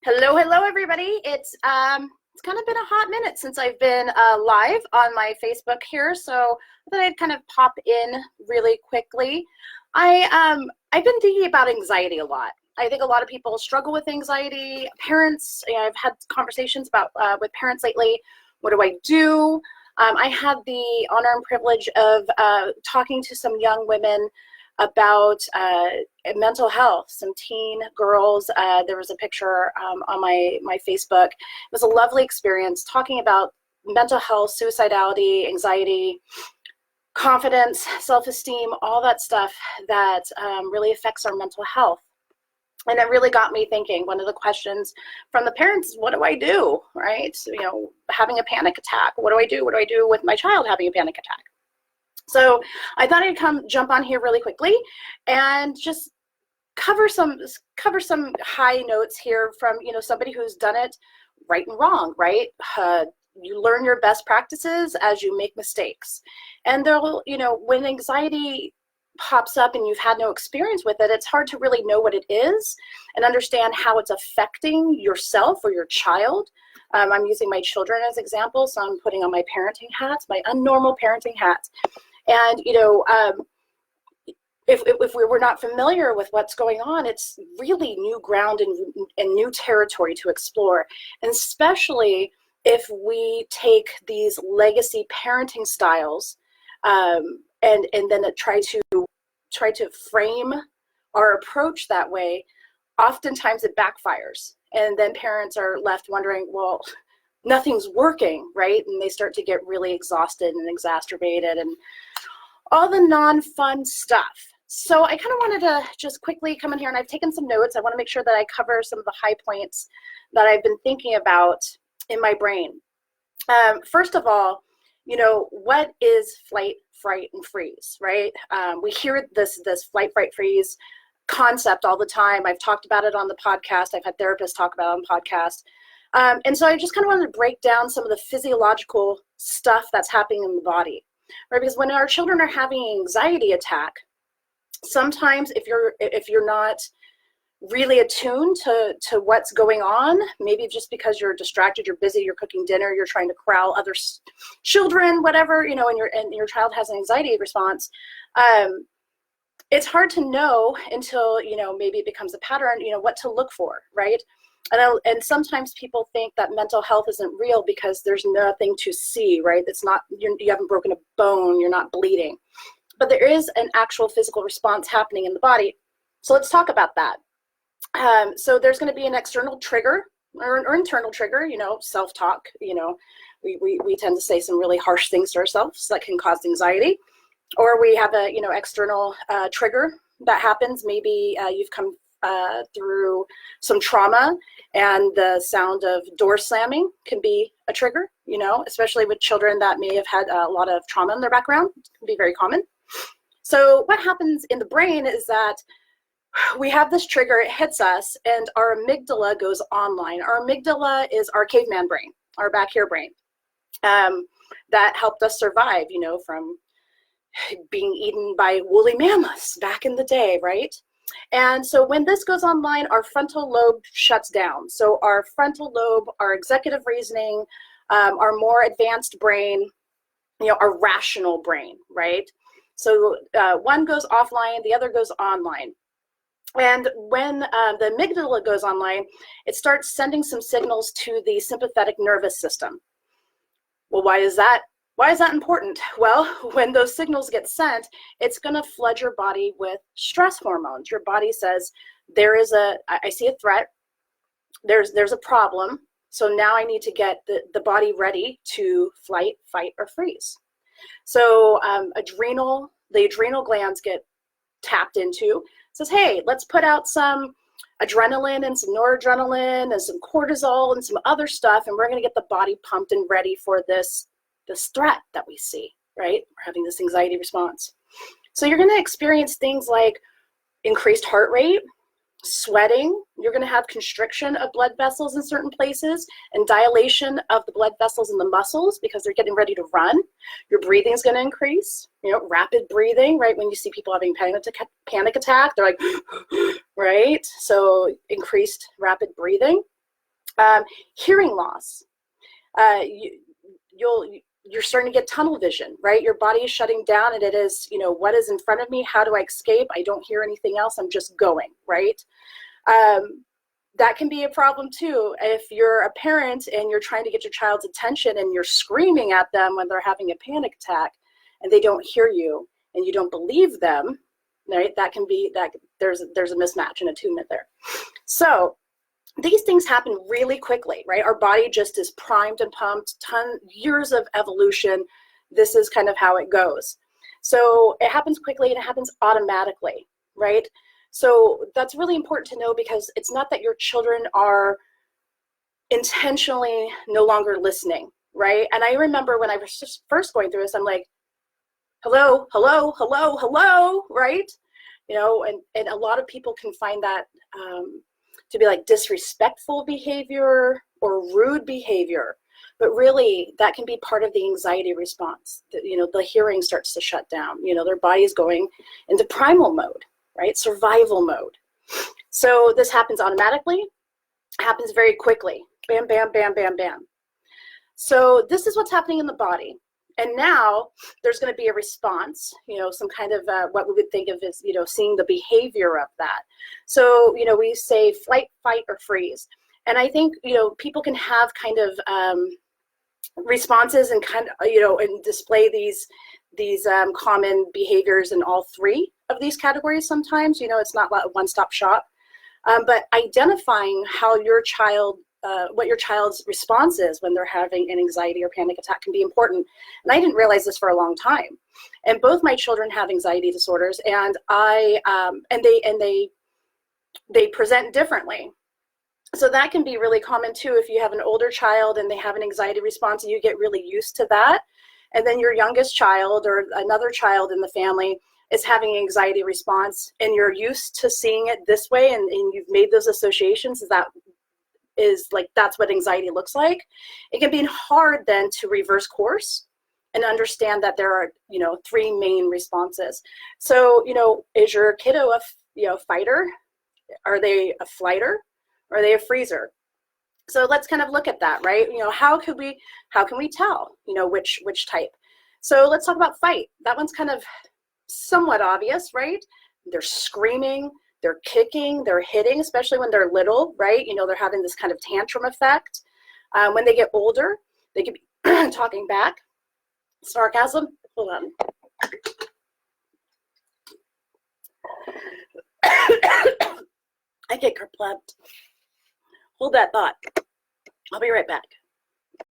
Hello, everybody. It's kind of been a hot minute since I've been live on my Facebook here, so I thought I'd kind of pop in really quickly. I've been thinking about anxiety a lot. I think a lot of people struggle with anxiety. Parents, I've had conversations about with parents lately. What do I do? I had the honor and privilege of talking to some young women about mental health, some teen girls. There was a picture on my Facebook. It was a lovely experience talking about mental health, suicidality, anxiety, confidence, self-esteem, all that stuff that really affects our mental health. And it really got me thinking. One of the questions from the parents is, what do I do, right? Having a panic attack. What do I do? What do I do with my child having a panic attack? So I thought I'd jump on here really quickly and just cover some high notes here from somebody who's done it right and wrong, right? You learn your best practices as you make mistakes, and there'll when anxiety pops up and you've had no experience with it, it's hard to really know what it is and understand how it's affecting yourself or your child. I'm using my children as examples, so I'm putting on my parenting hat, my unnormal parenting hat. And, if we were not familiar with what's going on, it's really new ground and new territory to explore. And especially if we take these legacy parenting styles and then try to frame our approach that way, oftentimes it backfires. And then parents are left wondering, well, nothing's working, right? And they start to get really exhausted and exacerbated and all the non-fun stuff. So I kind of wanted to just quickly come in here, and I've taken some notes. I want to make sure that I cover some of the high points that I've been thinking about in my brain. First of all, what is flight, fright, and freeze, right? We hear this flight, fright, freeze concept all the time. I've talked about it on the podcast. I've had therapists talk about it on the podcast. And so I just kind of wanted to break down some of the physiological stuff that's happening in the body, right? Because when our children are having an anxiety attack, sometimes if you're not really attuned to what's going on, maybe just because you're distracted, you're busy, you're cooking dinner, you're trying to corral other children, whatever, and your child has an anxiety response, it's hard to know until, maybe it becomes a pattern, what to look for, right? And sometimes people think that mental health isn't real because there's nothing to see, right? It's not, you haven't broken a bone, you're not bleeding. But there is an actual physical response happening in the body. So let's talk about that. So there's going to be an external trigger or internal trigger, self-talk. We tend to say some really harsh things to ourselves that can cause anxiety. Or we have a, external trigger that happens. Maybe you've come through some trauma, and the sound of door slamming can be a trigger, especially with children that may have had a lot of trauma in their background. It can be very common. So what happens in the brain is that we have this trigger, it hits us, and our amygdala goes online. Our amygdala is our caveman brain, our back here brain, that helped us survive, from being eaten by woolly mammoths back in the day, right? And so when this goes online, our frontal lobe shuts down. So our frontal lobe, our executive reasoning, our more advanced brain, our rational brain, right? So one goes offline, the other goes online. And when the amygdala goes online, it starts sending some signals to the sympathetic nervous system. Well, why is that? Why is that important? Well, when those signals get sent, it's going to flood your body with stress hormones. Your body says, I see a threat, there's a problem, so now I need to get the body ready to flight, fight, or freeze. So the adrenal glands get tapped into, says, hey, let's put out some adrenaline and some noradrenaline and some cortisol and some other stuff, and we're going to get the body pumped and ready for this threat that we see, right? We're having this anxiety response. So you're going to experience things like increased heart rate, sweating. You're going to have constriction of blood vessels in certain places and dilation of the blood vessels in the muscles because they're getting ready to run. Your breathing is going to increase, rapid breathing, right? When you see people having panic attack, they're like, right? So increased rapid breathing. Hearing loss. You're starting to get tunnel vision, right? Your body is shutting down, and it is, what is in front of me? How do I escape? I don't hear anything else. I'm just going, right? That can be a problem too. If you're a parent and you're trying to get your child's attention and you're screaming at them when they're having a panic attack and they don't hear you and you don't believe them, right? That can be that there's a mismatch and attunement there. So these things happen really quickly, right? Our body just is primed and pumped, years of evolution. This is kind of how it goes. So it happens quickly and it happens automatically, right? So that's really important to know, because it's not that your children are intentionally no longer listening, right? And I remember when I was just first going through this, I'm like, hello, hello, hello, hello, right? And a lot of people can find that to be like disrespectful behavior or rude behavior. But really, that can be part of the anxiety response. The hearing starts to shut down. Their body's going into primal mode, right? Survival mode. So this happens automatically, happens very quickly. Bam, bam, bam, bam, bam. So this is what's happening in the body. And now there's going to be a response, some kind of what we would think of as, seeing the behavior of that. So, we say flight, fight, or freeze. And I think, people can have kind of responses and kind of, and display these common behaviors in all three of these categories sometimes. It's not a one-stop shop. But identifying how your child, what your child's response is when they're having an anxiety or panic attack can be important. And I didn't realize this for a long time. And both my children have anxiety disorders, and they present differently. So that can be really common too. If you have an older child and they have an anxiety response and you get really used to that, and then your youngest child or another child in the family is having an anxiety response and you're used to seeing it this way, and you've made those associations, that's what anxiety looks like. It can be hard then to reverse course and understand that there are, three main responses. So, is your kiddo a fighter? Are they a flighter? Or are they a freezer? So let's kind of look at that, right? How can we tell, which type? So let's talk about fight. That one's kind of somewhat obvious, right? They're screaming, they're kicking, they're hitting, especially when they're little, right? They're having this kind of tantrum effect. When they get older, they can be talking back. Sarcasm. Hold on. I get kerplumped. Hold that thought. I'll be right back.